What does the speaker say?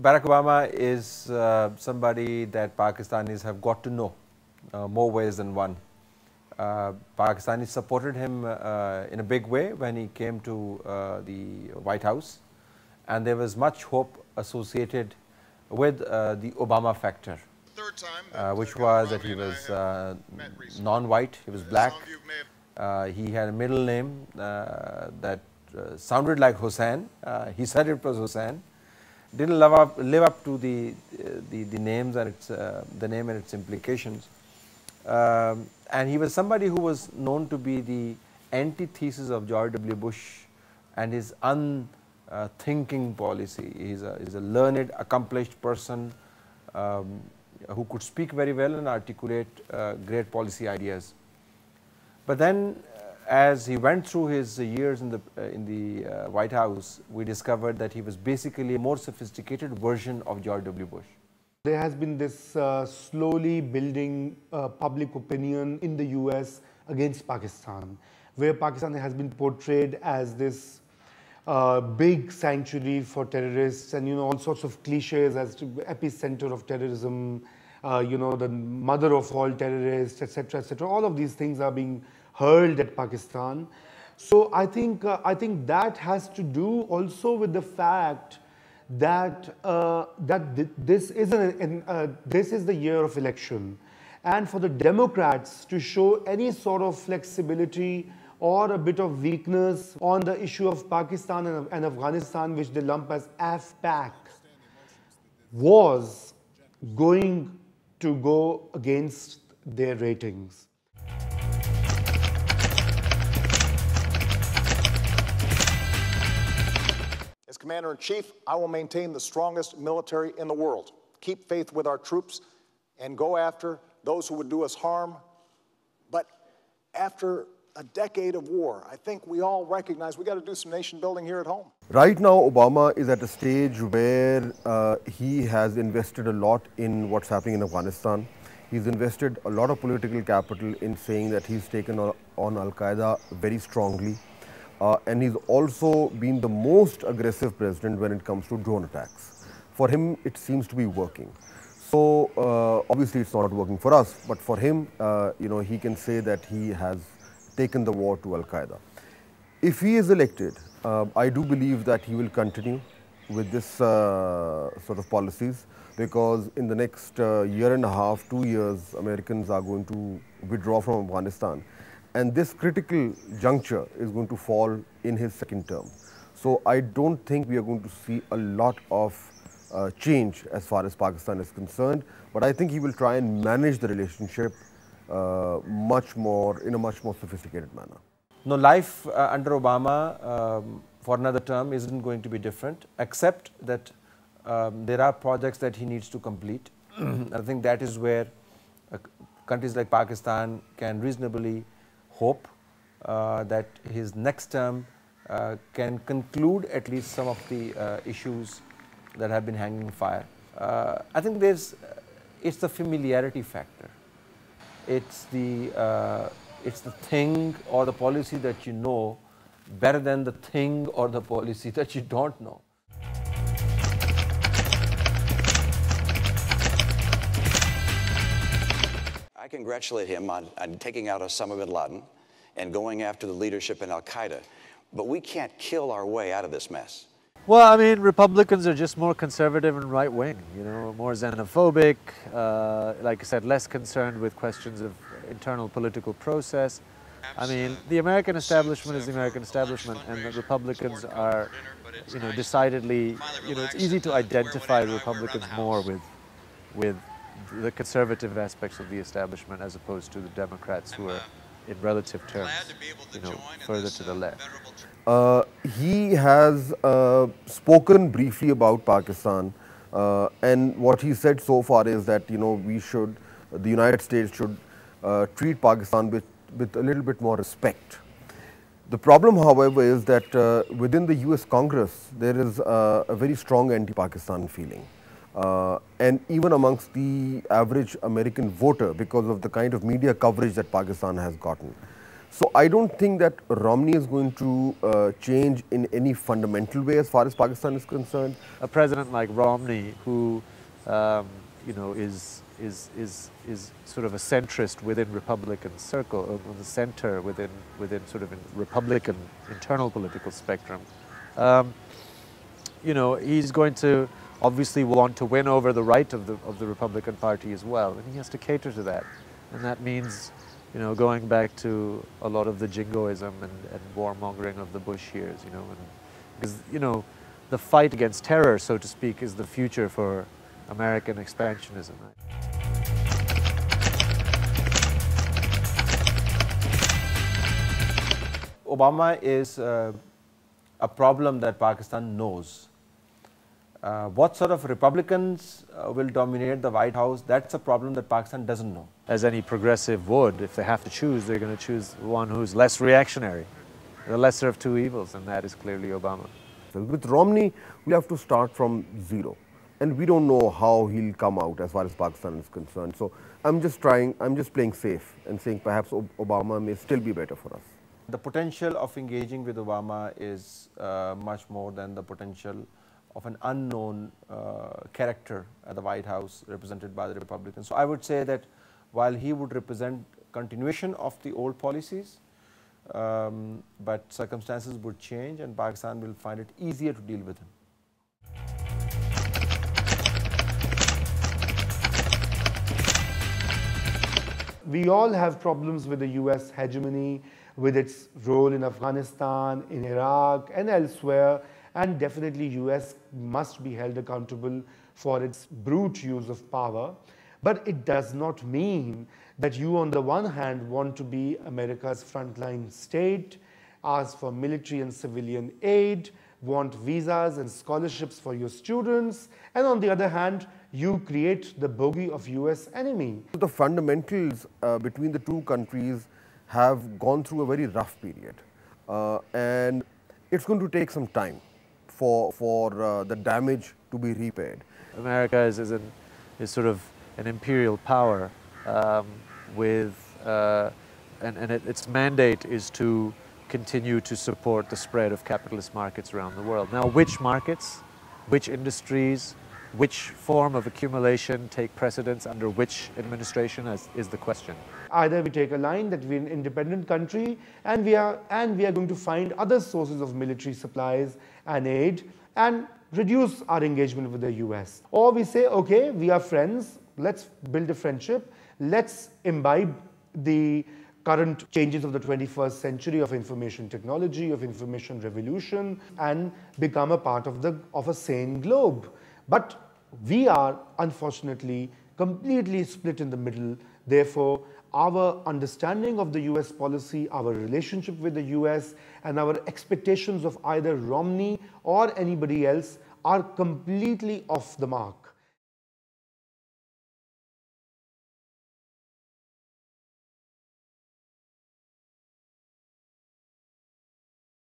Barack Obama is somebody that Pakistanis have got to know more ways than one. Pakistanis supported him in a big way when he came to the White House, and there was much hope associated with the Obama factor, which was that he was non-white, he was black, he had a middle name that sounded like Hussain. He said it was Hussain. Didn't live up to the names and its the name and its implications. And he was somebody who was known to be the antithesis of George W. Bush and his unthinking policy. He's a learned, accomplished person who could speak very well and articulate great policy ideas. But then, as he went through his years in the White House, we discovered that he was basically a more sophisticated version of George W. Bush. There has been this slowly building public opinion in the US against Pakistan, where Pakistan has been portrayed as this big sanctuary for terrorists, and all sorts of cliches as to epicenter of terrorism, the mother of all terrorists, etc., etc. All of these things are being hurled at Pakistan. So I think that has to do also with the fact that this is the year of election, and for the Democrats to show any sort of flexibility or a bit of weakness on the issue of Pakistan and Afghanistan, which they lump as AFPAC, was going to go against their ratings. As Commander-in-Chief, I will maintain the strongest military in the world, keep faith with our troops, and go after those who would do us harm. But after a decade of war, I think we all recognize we got to do some nation building here at home. Right now, Obama is at a stage where he has invested a lot in what's happening in Afghanistan. He's invested a lot of political capital in saying that he's taken on Al-Qaeda very strongly. And he's also been the most aggressive president when it comes to drone attacks. For him, it seems to be working. So obviously it's not working for us, but for him, he can say that he has taken the war to Al-Qaeda. If he is elected, I do believe that he will continue with this sort of policies, because in the next year and a half, 2 years, Americans are going to withdraw from Afghanistan. And this critical juncture is going to fall in his second term. So I don't think we are going to see a lot of change as far as Pakistan is concerned, but I think he will try and manage the relationship in a much more sophisticated manner. No, life under Obama for another term isn't going to be different, except that there are projects that he needs to complete. I think that is where countries like Pakistan can reasonably hope that his next term can conclude at least some of the issues that have been hanging fire. I think it's the familiarity factor. It's the thing or the policy that you know better than the thing or the policy that you don't know. I congratulate him on taking out Osama bin Laden and going after the leadership in Al-Qaeda. But we can't kill our way out of this mess. Well, I mean, Republicans are just more conservative and right-wing, more xenophobic, like I said, less concerned with questions of internal political process. I mean, the American establishment is the American establishment, and the Republicans are, decidedly, it's easy to identify the Republicans more with the conservative aspects of the establishment as opposed to the Democrats, who are, in relative terms, further to the left. He has spoken briefly about Pakistan, and what he said so far is that the United States should treat Pakistan with a little bit more respect. The problem, however, is that within the US Congress there is a very strong anti-Pakistan feeling. And even amongst the average American voter, because of the kind of media coverage that Pakistan has gotten. So I don't think that Romney is going to change in any fundamental way as far as Pakistan is concerned. A president like Romney, who you know, is sort of a centrist within Republican circle, or the center within sort of a Republican internal political spectrum. You know, he's going to obviously want to win over the right of the Republican Party as well, and he has to cater to that, and that means, you know, going back to a lot of the jingoism and warmongering of the Bush years, you know, and because, you know, the fight against terror, so to speak, is the future for American expansionism. Obama is a problem that Pakistan knows. What sort of Republicans will dominate the White House, that's a problem that Pakistan doesn't know. As any progressive would, if they have to choose, they're going to choose one who's less reactionary, the lesser of two evils, and that is clearly Obama. So with Romney, we have to start from zero. And we don't know how he'll come out as far as Pakistan is concerned. So I'm just playing safe and saying perhaps Obama may still be better for us. The potential of engaging with Obama is much more than the potential of an unknown character at the White House represented by the Republicans. So I would say that while he would represent continuation of the old policies, but circumstances would change and Pakistan will find it easier to deal with him. We all have problems with the US hegemony, with its role in Afghanistan, in Iraq and elsewhere, and definitely US must be held accountable for its brute use of power. But it does not mean that you on the one hand want to be America's frontline state, ask for military and civilian aid, want visas and scholarships for your students, and on the other hand, you create the bogey of US enemy. The fundamentals between the two countries have gone through a very rough period, and it's going to take some time for the damage to be repaired. America is sort of an imperial power its mandate is to continue to support the spread of capitalist markets around the world. Now, which markets, which industries, which form of accumulation take precedence under which administration is the question. Either we take a line that we're an independent country and we are going to find other sources of military supplies and aid and reduce our engagement with the US. Or we say, okay, we are friends, let's build a friendship, let's imbibe the current changes of the 21st century of information technology, of information revolution, and become a part of a sane globe. But we are, unfortunately, completely split in the middle. Therefore, our understanding of the US policy, our relationship with the US, and our expectations of either Romney or anybody else are completely off the mark.